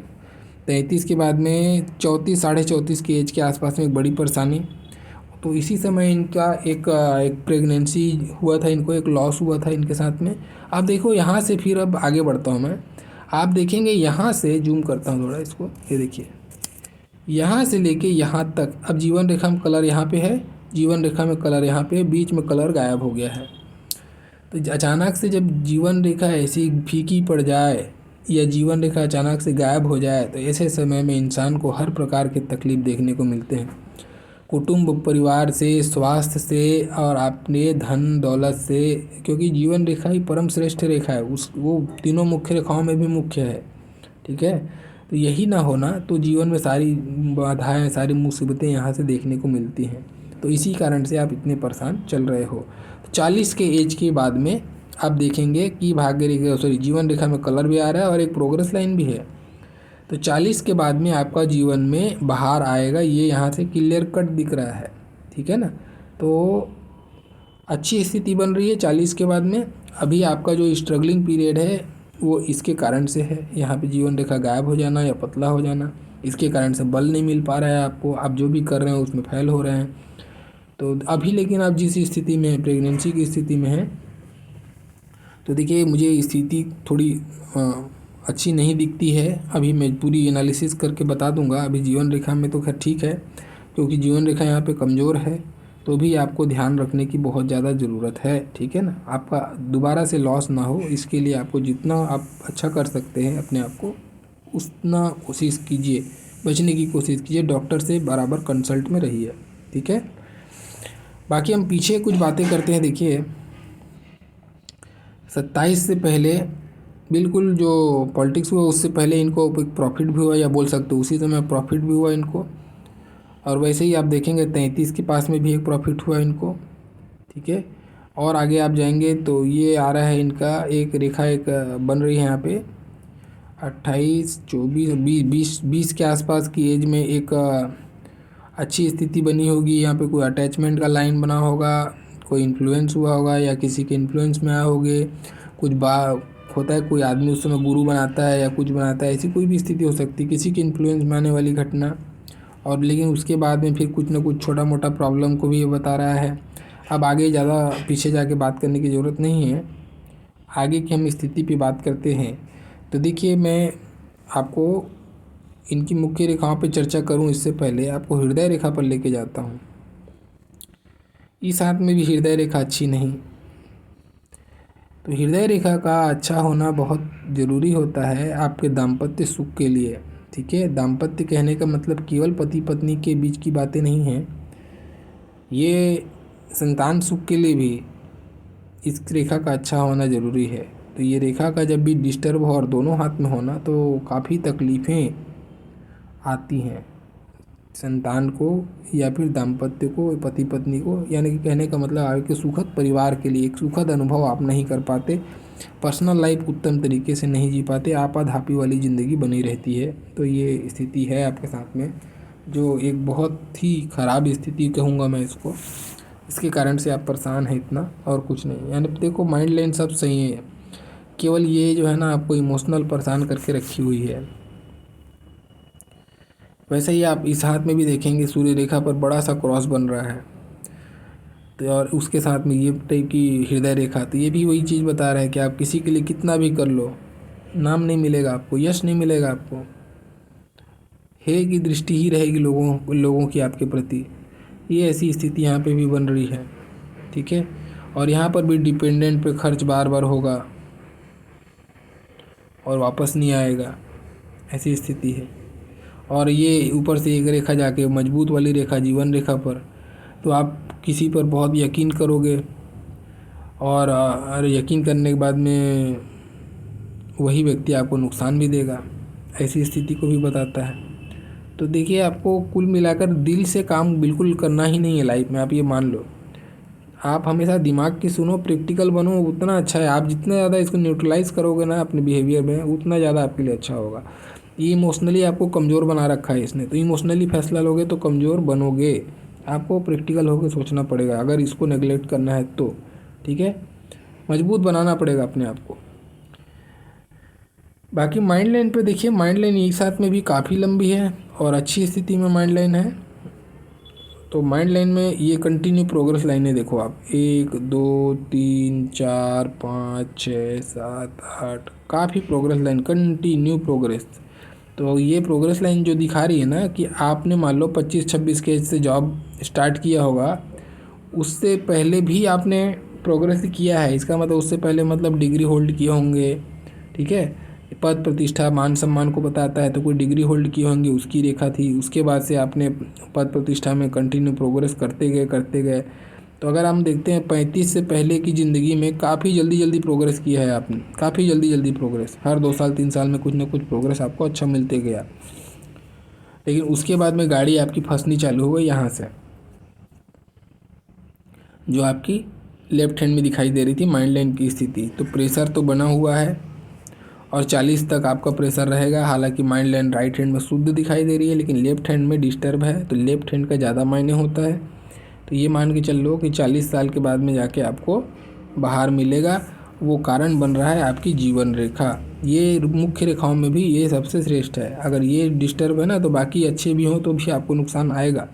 33 के बाद में 34 साढ़े 34 के एज के आसपास में एक बड़ी परेशानी। तो इसी समय इनका एक प्रेगनेंसी हुआ था, इनको एक लॉस हुआ था इनके साथ में। अब देखो यहाँ से फिर अब आगे बढ़ता हूँ मैं, आप देखेंगे यहाँ से जूम करता हूँ थोड़ा इसको, ये देखिए यहाँ से लेके यहाँ तक। अब जीवन रेखा में कलर यहाँ पे है, जीवन रेखा में कलर यहाँ पे, बीच में कलर गायब हो गया है। तो अचानक से जब जीवन रेखा ऐसी फीकी पड़ जाए या जीवन रेखा अचानक से गायब हो जाए, तो ऐसे समय में इंसान को हर प्रकार के तकलीफ देखने को मिलते हैं, कुटुंब परिवार से, स्वास्थ्य से और अपने धन दौलत से, क्योंकि जीवन रेखा ही परम श्रेष्ठ रेखा है, वो तीनों मुख्य रेखाओं में भी मुख्य है। ठीक है, तो यही ना होना तो जीवन में सारी बाधाएं, सारी मुसीबतें यहाँ से देखने को मिलती हैं। तो इसी कारण से आप इतने परेशान चल रहे हो। 40 के एज के बाद में आप देखेंगे कि भाग्य रेखा जीवन रेखा में कलर भी आ रहा है और एक प्रोग्रेस लाइन भी है। तो 40 के बाद में आपका जीवन में बाहर आएगा, ये यहाँ से क्लियर कट दिख रहा है। ठीक है ना, तो अच्छी स्थिति बन रही है 40 के बाद में। अभी आपका जो स्ट्रगलिंग पीरियड है वो इसके कारण से है, यहाँ पे जीवन रेखा गायब हो जाना या पतला हो जाना, इसके कारण से बल नहीं मिल पा रहा है आपको, आप जो भी कर रहे हैं उसमें फेल हो रहे हैं। तो अभी लेकिन आप जिस स्थिति में हैं, प्रेगनेंसी की स्थिति में हैं, तो देखिए मुझे स्थिति थोड़ी अच्छी नहीं दिखती है। अभी मैं पूरी एनालिसिस करके बता दूंगा। अभी जीवन रेखा में तो खैर ठीक है, क्योंकि जीवन रेखा यहाँ पे कमज़ोर है, तो भी आपको ध्यान रखने की बहुत ज़्यादा ज़रूरत है, ठीक है ना। आपका दोबारा से लॉस ना हो, इसके लिए आपको जितना आप अच्छा कर सकते हैं अपने आप को उतना कोशिश कीजिए, बचने की कोशिश कीजिए, डॉक्टर से बराबर कंसल्ट में रहिए, ठीक है। बाकी हम पीछे कुछ बातें करते हैं। देखिए 27 से पहले बिल्कुल जो पॉलिटिक्स हुआ उससे पहले इनको एक प्रॉफिट भी हुआ, या बोल सकते हो उसी समय प्रॉफिट भी हुआ इनको। और वैसे ही आप देखेंगे 33 के पास में भी एक प्रॉफिट हुआ इनको, ठीक है। और आगे आप जाएंगे तो ये आ रहा है इनका एक रेखा, एक बन रही है यहाँ पे 28, 24, 20 के आसपास की एज में एक अच्छी स्थिति बनी होगी। यहाँ पे कोई अटैचमेंट का लाइन बना होगा, कोई इन्फ्लुएंस हुआ होगा या किसी के इन्फ्लुएंस में आए होंगे। कुछ होता है, कोई आदमी उस समय गुरु बनाता है या कुछ बनाता है, ऐसी कोई भी स्थिति हो सकती है, किसी के इन्फ्लुएंस में आने वाली घटना। और लेकिन उसके बाद में फिर कुछ ना कुछ छोटा मोटा प्रॉब्लम को भी ये बता रहा है। अब आगे ज़्यादा पीछे जाके बात करने की ज़रूरत नहीं है, आगे की हम स्थिति पे बात करते हैं। तो देखिए मैं आपको इनकी मुख्य रेखाओं पे चर्चा करूं इससे पहले आपको हृदय रेखा पर लेके जाता हूं। इस हाथ में भी हृदय रेखा अच्छी नहीं, तो हृदय रेखा का अच्छा होना बहुत ज़रूरी होता है आपके दाम्पत्य सुख के लिए, ठीक है। दाम्पत्य कहने का मतलब केवल पति पत्नी के बीच की बातें नहीं हैं, ये संतान सुख के लिए भी इस रेखा का अच्छा होना ज़रूरी है। तो ये रेखा का जब भी डिस्टर्ब हो और दोनों हाथ में होना तो काफ़ी तकलीफ़ें आती हैं संतान को या फिर दाम्पत्य को, पति पत्नी को। यानी कि कहने का मतलब आपके सुखद परिवार के लिए एक सुखद अनुभव आप नहीं कर पाते, पर्सनल लाइफ उत्तम तरीके से नहीं जी पाते, आपाधापी वाली ज़िंदगी बनी रहती है। तो ये स्थिति है आपके साथ में, जो एक बहुत ही ख़राब स्थिति कहूँगा मैं इसको। इसके कारण से आप परेशान हैं इतना, और कुछ नहीं। यानी देखो माइंड लाइन सब सही है, केवल ये जो है ना आपको इमोशनल परेशान करके रखी हुई है। वैसे ही आप इस हाथ में भी देखेंगे सूर्य रेखा पर बड़ा सा क्रॉस बन रहा है, तो और उसके साथ में ये टाइप की हृदय रेखा, तो ये भी वही चीज़ बता रहा है कि आप किसी के लिए कितना भी कर लो, नाम नहीं मिलेगा आपको, यश नहीं मिलेगा आपको, हे की दृष्टि ही रहेगी लोगों की आपके प्रति। ये ऐसी स्थिति यहाँ पे भी बन रही है, ठीक है। और यहाँ पर भी डिपेंडेंट पे खर्च बार बार होगा और वापस नहीं आएगा, ऐसी स्थिति है। और ये ऊपर से एक रेखा जाके मजबूत वाली रेखा जीवन रेखा पर, तो आप किसी पर बहुत यकीन करोगे और यकीन करने के बाद में वही व्यक्ति आपको नुकसान भी देगा, ऐसी स्थिति को भी बताता है। तो देखिए आपको कुल मिलाकर दिल से काम बिल्कुल करना ही नहीं है लाइफ में, आप ये मान लो। आप हमेशा दिमाग की सुनो, प्रैक्टिकल बनो, उतना अच्छा है। आप जितना ज़्यादा इसको न्यूट्रलाइज़ करोगे ना अपने बिहेवियर में, उतना ज़्यादा आपके लिए अच्छा होगा। ये इमोशनली आपको कमज़ोर बना रखा है इसने, तो इमोशनली फैसला लोगे तो कमज़ोर बनोगे। आपको प्रैक्टिकल होकर सोचना पड़ेगा अगर इसको नेगलेक्ट करना है तो, ठीक है। मजबूत बनाना पड़ेगा अपने आप को। बाकी माइंड लाइन पे देखिए, माइंड लाइन एक साथ में भी काफ़ी लंबी है और अच्छी स्थिति में माइंड लाइन है। तो माइंड लाइन में ये कंटिन्यू प्रोग्रेस लाइनें देखो आप, 1 2 3 4 5 6 7 8, काफ़ी प्रोग्रेस लाइन, कंटिन्यू प्रोग्रेस। तो ये प्रोग्रेस लाइन जो दिखा रही है ना कि आपने मान लो 25-26 के एज से जॉब स्टार्ट किया होगा, उससे पहले भी आपने प्रोग्रेस किया है, इसका मतलब उससे पहले मतलब डिग्री होल्ड किए होंगे, ठीक है। पद प्रतिष्ठा मान सम्मान को बताता है, तो कोई डिग्री होल्ड किए होंगे उसकी रेखा थी, उसके बाद से आपने पद प्रतिष्ठा में कंटिन्यू प्रोग्रेस करते गए। तो अगर हम देखते हैं 35 से पहले की ज़िंदगी में काफ़ी जल्दी प्रोग्रेस किया है आपने, काफ़ी जल्दी प्रोग्रेस, हर 2 साल 3 साल में कुछ ना कुछ प्रोग्रेस आपको अच्छा मिलते गया। लेकिन उसके बाद में गाड़ी आपकी फंसनी चालू हो गई यहाँ से, जो आपकी लेफ्ट हैंड में दिखाई दे रही थी माइंड लाइन की स्थिति। तो प्रेशर तो बना हुआ है और 40 तक आपका प्रेशर रहेगा। हालांकि माइंड लाइन राइट हैंड में शुद्ध दिखाई दे रही है, लेकिन लेफ्ट हैंड में डिस्टर्ब है, तो लेफ्ट हैंड का ज़्यादा मायने होता है। तो ये मान के चल लो कि 40 साल के बाद में जाके आपको बाहर मिलेगा। वो कारण बन रहा है आपकी जीवन रेखा। ये मुख्य रेखाओं में भी ये सबसे श्रेष्ठ है। अगर ये डिस्टर्ब है ना तो बाकी अच्छे भी हों तो भी आपको नुकसान आएगा,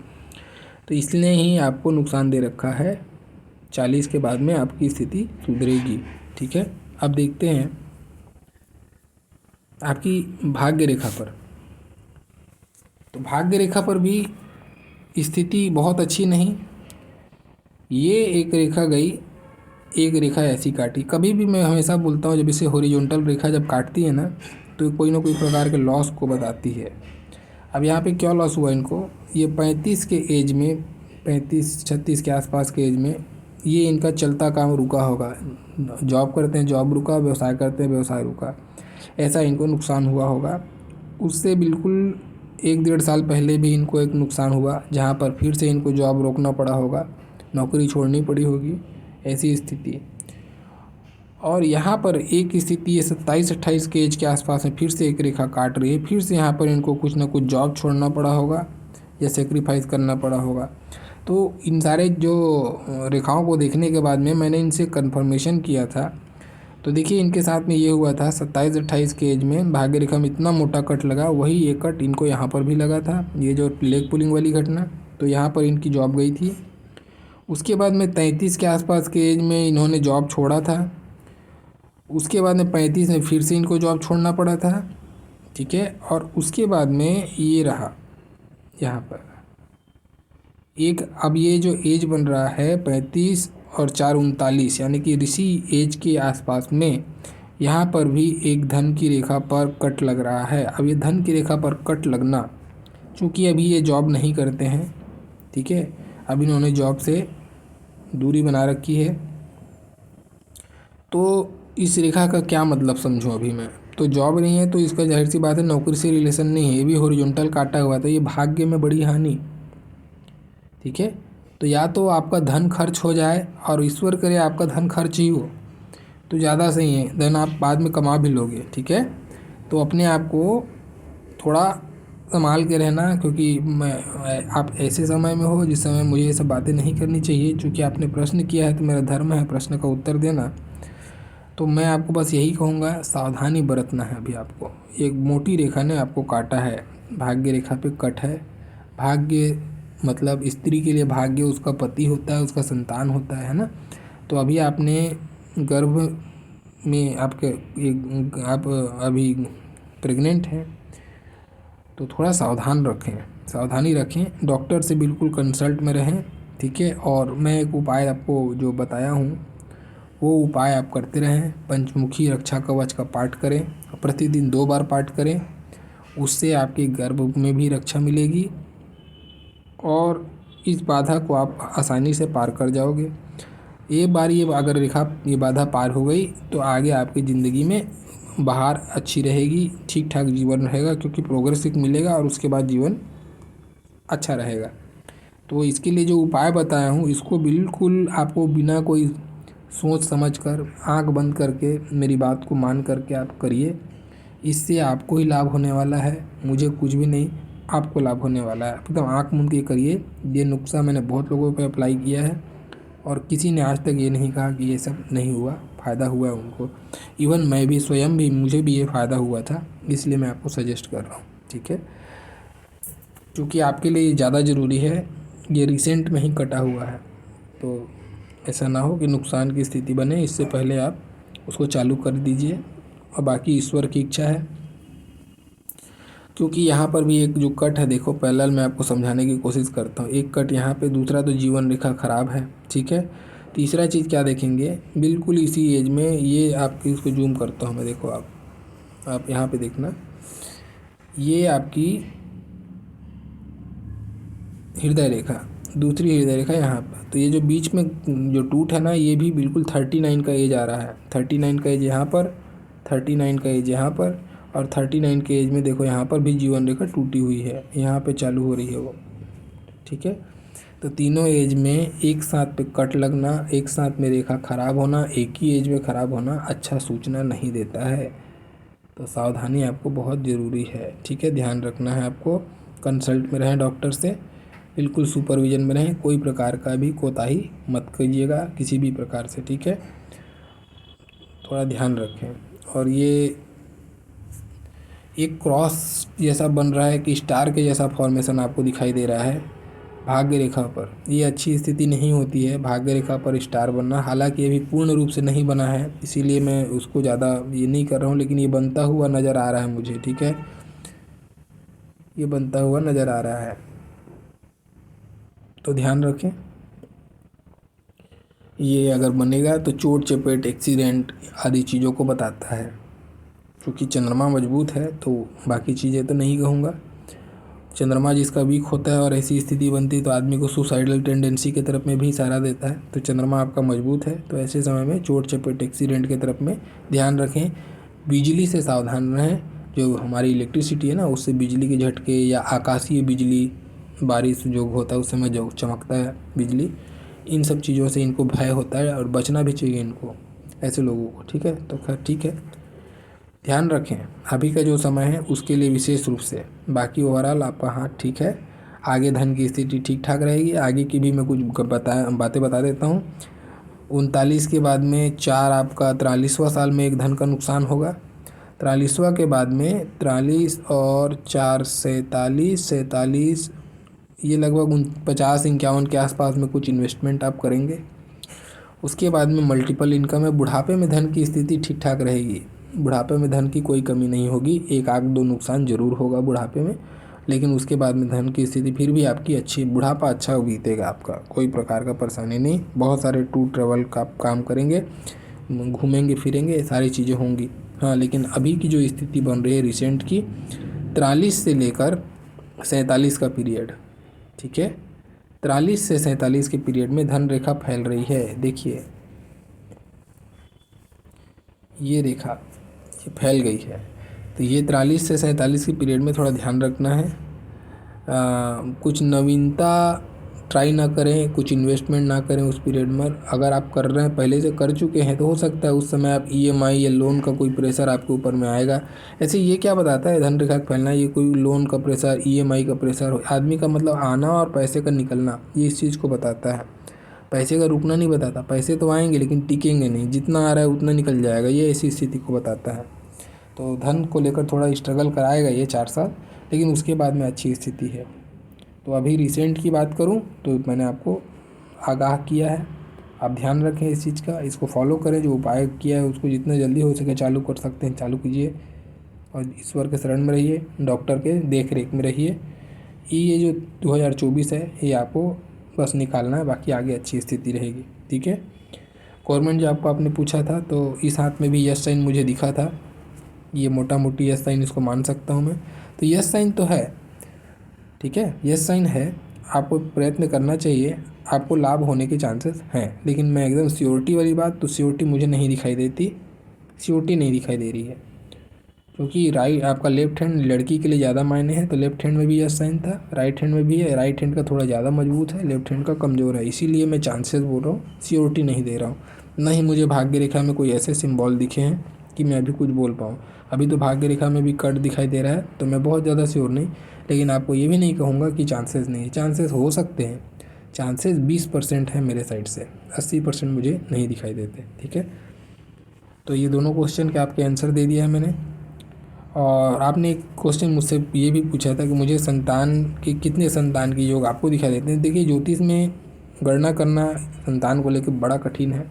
तो इसलिए ही आपको नुकसान दे रखा है। 40 के बाद में आपकी स्थिति सुधरेगी, ठीक है। अब देखते हैं आपकी भाग्य रेखा पर। तो भाग्य रेखा पर भी स्थिति बहुत अच्छी नहीं, ये एक रेखा गई, एक रेखा ऐसी काटी। कभी भी मैं हमेशा बोलता हूँ जब इसे हॉरिजॉन्टल रेखा जब काटती है ना तो कोई ना कोई प्रकार के लॉस को बताती है। अब यहाँ पे क्या लॉस हुआ इनको, ये 35 के एज में, 35-36 के आसपास के एज में ये इनका चलता काम रुका होगा। जॉब करते हैं, जॉब रुका, व्यवसाय करते हैं, व्यवसाय रुका, ऐसा इनको नुकसान हुआ होगा। उससे बिल्कुल 1-1.5 साल पहले भी इनको एक नुकसान हुआ जहाँ पर फिर से इनको जॉब रोकना पड़ा होगा, नौकरी छोड़नी पड़ी होगी, ऐसी स्थिति। और यहाँ पर एक स्थिति ये 27-28 के एज के आसपास में फिर से एक रेखा काट रही है, फिर से यहाँ पर इनको कुछ ना कुछ जॉब छोड़ना पड़ा होगा या सेक्रीफाइस करना पड़ा होगा। तो इन सारे जो रेखाओं को देखने के बाद में मैंने इनसे कन्फर्मेशन किया था, तो देखिए इनके साथ में ये हुआ था 27-28 के एज में भाग्य रेखा में इतना मोटा कट लगा, वही एक कट इनको यहाँ पर भी लगा था, ये जो लेग पुलिंग वाली घटना, तो यहाँ पर इनकी जॉब गई थी। उसके बाद में 33 के आसपास के एज में इन्होंने जॉब छोड़ा था। उसके बाद में 35 में फिर से इनको जॉब छोड़ना पड़ा था, ठीक है। और उसके बाद में ये रहा यहाँ पर एक, अब ये जो एज बन रहा है 35 और 4 39, यानी कि ऋषि एज के आसपास में यहाँ पर भी एक धन की रेखा पर कट लग रहा है। अब ये धन की रेखा पर कट लगना, चूँकि अभी ये जॉब नहीं करते हैं, ठीक है, अब इन्होंने जॉब से दूरी बना रखी है, तो इस रेखा का क्या मतलब समझूं अभी मैं, तो जॉब नहीं है तो इसका जाहिर सी बात है नौकरी से रिलेशन नहीं है, ये भी हॉरिजॉन्टल काटा हुआ था, ये भाग्य में बड़ी हानि, ठीक है। तो या तो आपका धन खर्च हो जाए, और ईश्वर करे आपका धन खर्च ही हो तो ज़्यादा सही है, धन आप बाद में कमा भी लोगे, ठीक है। तो अपने आप को थोड़ा संभाल के रहना, क्योंकि आप ऐसे समय में हो जिस समय मुझे ये सब बातें नहीं करनी चाहिए। चूँकि आपने प्रश्न किया है तो मेरा धर्म है प्रश्न का उत्तर देना, तो मैं आपको बस यही कहूँगा, सावधानी बरतना है। अभी आपको एक मोटी रेखा ने आपको काटा है, भाग्य रेखा पे कट है। भाग्य मतलब स्त्री के लिए भाग्य उसका पति होता है, उसका संतान होता है ना। तो अभी आपने गर्भ में आपके आप अभी प्रेग्नेंट हैं, तो थोड़ा सावधान रखें, सावधानी रखें, डॉक्टर से बिल्कुल कंसल्ट में रहें, ठीक है। और मैं एक उपाय आपको जो बताया हूँ वो उपाय आप करते रहें। पंचमुखी रक्षा कवच का पाठ करें, प्रतिदिन 2 बार पाठ करें, उससे आपके गर्भ में भी रक्षा मिलेगी और इस बाधा को आप आसानी से पार कर जाओगे। एक बार ये अगर रेखा ये बाधा पार हो गई तो आगे आपकी ज़िंदगी में बाहर अच्छी रहेगी, ठीक ठाक जीवन रहेगा, क्योंकि प्रोग्रेस एक मिलेगा और उसके बाद जीवन अच्छा रहेगा। तो इसके लिए जो उपाय बताया हूँ इसको बिल्कुल आपको बिना कोई सोच समझ कर, आँख बंद करके, मेरी बात को मान करके आप करिए। इससे आपको ही लाभ होने वाला है, मुझे कुछ भी नहीं, आपको लाभ होने वाला है। एकदम आँख मूंद के करिए। ये नुस्खा मैंने बहुत लोगों पे अप्लाई किया है और किसी ने आज तक ये नहीं कहा कि ये सब नहीं हुआ, फ़ायदा हुआ है उनको। इवन मैं भी स्वयं भी, मुझे भी ये फ़ायदा हुआ था, इसलिए मैं आपको सजेस्ट कर रहा हूँ, ठीक है। क्योंकि आपके लिए ज़्यादा ज़रूरी है, ये रिसेंट में ही कटा हुआ है, तो ऐसा ना हो कि नुकसान की स्थिति बने, इससे पहले आप उसको चालू कर दीजिए। और बाकी ईश्वर की इच्छा है। क्योंकि यहाँ पर भी एक जो कट है, देखो पैरेलल मैं आपको समझाने की कोशिश करता हूँ। एक कट यहाँ पे, दूसरा तो जीवन रेखा ख़राब है, ठीक है। तीसरा चीज़ क्या देखेंगे, बिल्कुल इसी एज में ये आपकी, इसको जूम करता हूँ मैं, देखो आप यहाँ पे देखना, ये आपकी हृदय रेखा, दूसरी हृदय रेखा यहाँ पर। तो ये जो बीच में जो टूट है ना, ये भी बिल्कुल 39 का एज आ रहा है। 39 का एज यहाँ पर, 39 का एज यहाँ पर, और 39 के एज में देखो यहाँ पर भी जीवन रेखा टूटी हुई है, यहाँ पे चालू हो रही है वो, ठीक है। तो तीनों एज में एक साथ पे कट लगना, एक साथ में रेखा खराब होना, एक ही एज में खराब होना अच्छा सूचना नहीं देता है। तो सावधानी आपको बहुत ज़रूरी है, ठीक है। ध्यान रखना है आपको, कंसल्ट में रहें डॉक्टर से, बिल्कुल सुपरविजन में रहें, कोई प्रकार का भी कोताही मत कीजिएगा किसी भी प्रकार से, ठीक है। थोड़ा ध्यान रखें। और ये एक क्रॉस जैसा बन रहा है कि स्टार के जैसा फॉर्मेशन आपको दिखाई दे रहा है भाग्य रेखा पर। ये अच्छी स्थिति नहीं होती है भाग्य रेखा पर स्टार बनना, हालांकि ये भी पूर्ण रूप से नहीं बना है, इसीलिए मैं उसको ज़्यादा ये नहीं कर रहा हूँ, लेकिन ये बनता हुआ नज़र आ रहा है मुझे, ठीक है। ये बनता हुआ नज़र आ रहा है, तो ध्यान रखें। ये अगर बनेगा तो चोट चपेट एक्सीडेंट आदि चीज़ों को बताता है। क्योंकि चंद्रमा मजबूत है तो बाकी चीज़ें तो नहीं कहूँगा। चंद्रमा जिसका वीक होता है और ऐसी स्थिति बनती है तो आदमी को सुसाइडल टेंडेंसी की तरफ में भी इशारा देता है। तो चंद्रमा आपका मजबूत है तो ऐसे समय में चोट चपेट एक्सीडेंट की तरफ में ध्यान रखें। बिजली से सावधान रहें। जो हमारी इलेक्ट्रिसिटी है ना, उससे बिजली के झटके या आकाशीय बिजली, बारिश जो होता है उस समय जो चमकता है बिजली, इन सब चीज़ों से इनको भय होता है और बचना भी चाहिए इनको, ऐसे लोगों को। ठीक है, तो खैर ठीक है, ध्यान रखें अभी का जो समय है उसके लिए विशेष रूप से। बाकी ओवरऑल आपका हाथ ठीक है, आगे धन की स्थिति ठीक ठाक रहेगी। आगे की भी मैं कुछ बातें बता देता हूँ। 39 के बाद में 4 आपका 43वां साल में एक धन का नुकसान होगा। 43वां के बाद में 43 और 4 47 ये लगभग 50-51 के आसपास में कुछ इन्वेस्टमेंट आप करेंगे। उसके बाद में मल्टीपल इनकम है। बुढ़ापे में धन की स्थिति ठीक ठाक रहेगी। बुढ़ापे में धन की कोई कमी नहीं होगी। एक आध दो नुकसान ज़रूर होगा बुढ़ापे में, लेकिन उसके बाद में धन की स्थिति फिर भी आपकी अच्छी, बुढ़ापा अच्छा बीतेगा आपका, कोई प्रकार का परेशानी नहीं। बहुत सारे टूर ट्रैवल का काम करेंगे, घूमेंगे फिरेंगे, सारी चीज़ें होंगी। हाँ, लेकिन अभी की जो स्थिति बन रही है रिसेंट की, 43 से लेकर 47 का पीरियड, ठीक है, 43 से 47 के पीरियड में धन रेखा फैल रही है। देखिए ये रेखा ये फैल गई है, तो ये 43 से 47 के पीरियड में थोड़ा ध्यान रखना है। कुछ नवीनता ट्राई ना करें, कुछ इन्वेस्टमेंट ना करें उस पीरियड में। अगर आप कर रहे हैं, पहले से कर चुके हैं, तो हो सकता है उस समय आप ईएमआई या लोन का कोई प्रेशर आपके ऊपर में आएगा। ऐसे ये क्या बताता है धन रेखा फैलना, ये कोई लोन का प्रेशर, ईएमआई का प्रेशर, आदमी का मतलब आना और पैसे का निकलना, ये इस चीज़ को बताता है। पैसे का रुकना नहीं बताता। पैसे तो आएंगे लेकिन टिकेंगे नहीं, जितना आ रहा है उतना निकल जाएगा, ये ऐसी स्थिति को बताता है। तो धन को लेकर थोड़ा स्ट्रगल कराएगा ये 4 साल, लेकिन उसके बाद में अच्छी स्थिति है। तो अभी रिसेंट की बात करूं तो मैंने आपको आगाह किया है, आप ध्यान रखें इस चीज़ का, इसको फॉलो करें। जो उपाय किया है उसको जितना जल्दी हो सके चालू कर सकते हैं चालू कीजिए, और ईश्वर के शरण में रहिए, डॉक्टर के देख रेख में रहिए। ये जो 2024 है ये आपको बस निकालना है, बाकी आगे अच्छी स्थिति रहेगी। ठीक है, गवर्नमेंट जॉब को आपने पूछा था, तो इस हाथ में भी यस साइन मुझे दिखा था, ये मोटा मोटी यस साइन इसको मान सकता हूँ मैं। तो यस साइन तो है, ठीक है, यस साइन है, आपको प्रयत्न करना चाहिए, आपको लाभ होने के चांसेस हैं। लेकिन मैं एकदम श्योरिटी वाली बात, तो श्योरिटी मुझे नहीं दिखाई देती, श्योरिटी नहीं दिखाई दे रही है। क्योंकि राइट आपका लेफ्ट हैंड लड़की के लिए ज़्यादा मायने है, तो लेफ्ट हैंड में भी यस साइन था, राइट हैंड में भी है। राइट हैंड का थोड़ा ज़्यादा मजबूत है, लेफ्ट हैंड का कमज़ोर है, इसीलिए मैं चांसेस बोल रहा हूँ, श्योरिटी नहीं दे रहा हूँ। ना ही मुझे भाग्य रेखा में कोई ऐसे सिंबल दिखे हैं कि मैं अभी कुछ बोल पाऊँ। अभी तो भाग्य रेखा में भी कट दिखाई दे रहा है, तो मैं बहुत ज़्यादा श्योर नहीं, लेकिन आपको ये भी नहीं कहूँगा कि चांसेस नहीं है, चांसेस हो सकते हैं। चांसेस 20% है मेरे साइड से, 80% मुझे नहीं दिखाई देते। ठीक है, तो ये दोनों क्वेश्चन के आपके आंसर दे दिया है मैंने। और आपने एक क्वेश्चन मुझसे ये भी पूछा था कि मुझे संतान के कितने संतान के योग आपको दिखाई देते हैं। देखिए, ज्योतिष में गणना करना संतान को लेकर बड़ा कठिन है,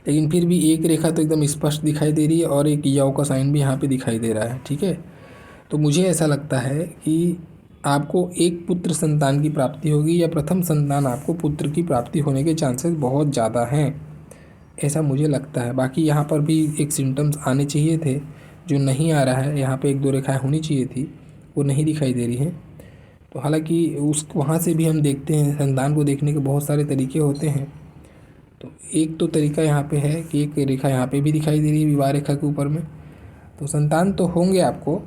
लेकिन फिर भी एक रेखा तो एकदम स्पष्ट दिखाई दे रही है और एक यव का साइन भी यहाँ पे दिखाई दे रहा है। ठीक है, तो मुझे ऐसा लगता है कि आपको एक पुत्र संतान की प्राप्ति होगी, या प्रथम संतान आपको पुत्र की प्राप्ति होने के चांसेस बहुत ज़्यादा हैं, ऐसा मुझे लगता है। बाकी यहाँ पर भी एक सिम्टम्स आने चाहिए थे जो नहीं आ रहा है, यहाँ पे एक दो रेखाएं होनी चाहिए थी, वो नहीं दिखाई दे रही हैं। तो हालांकि उस वहाँ से भी हम देखते हैं, संतान को देखने के बहुत सारे तरीके होते हैं। तो एक तो तरीका यहाँ पे है कि एक रेखा यहाँ पे भी दिखाई दे रही है विवाह रेखा के ऊपर में, तो संतान तो होंगे आपको।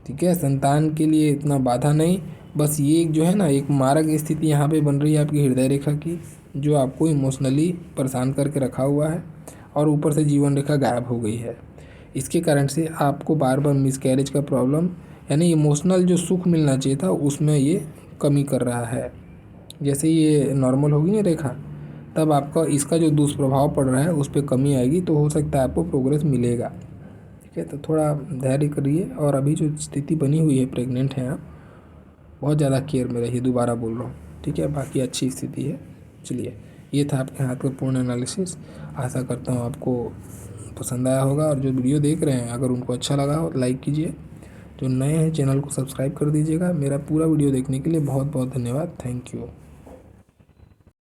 ठीक है, संतान के लिए इतना बाधा नहीं, बस ये जो है ना, एक मारक स्थिति यहाँ पे बन रही है आपकी हृदय रेखा की, जो आपको इमोशनली परेशान करके रखा हुआ है, और ऊपर से जीवन रेखा गायब हो गई है। इसके कारण से आपको बार बार मिसकैरेज का प्रॉब्लम, यानी इमोशनल जो सुख मिलना चाहिए था उसमें ये कमी कर रहा है। जैसे ये नॉर्मल होगी ना रेखा, तब आपका इसका जो दुष्प्रभाव पड़ रहा है उस पर कमी आएगी, तो हो सकता है आपको प्रोग्रेस मिलेगा। ठीक है, तो थोड़ा धैर्य करिए। और अभी जो स्थिति बनी हुई है, प्रेग्नेंट हैं आप, बहुत ज़्यादा केयर में रहिए, दोबारा बोल रहा हूँ। ठीक है, बाकी अच्छी स्थिति है। चलिए, ये था आपके हाथ का पूर्ण एनालिसिस। आशा करता हूँ आपको पसंद आया होगा, और जो वीडियो देख रहे हैं अगर उनको अच्छा लगा हो तो लाइक कीजिए, जो नए हैं चैनल को सब्सक्राइब कर दीजिएगा। मेरा पूरा वीडियो देखने के लिए बहुत बहुत धन्यवाद। Thank you.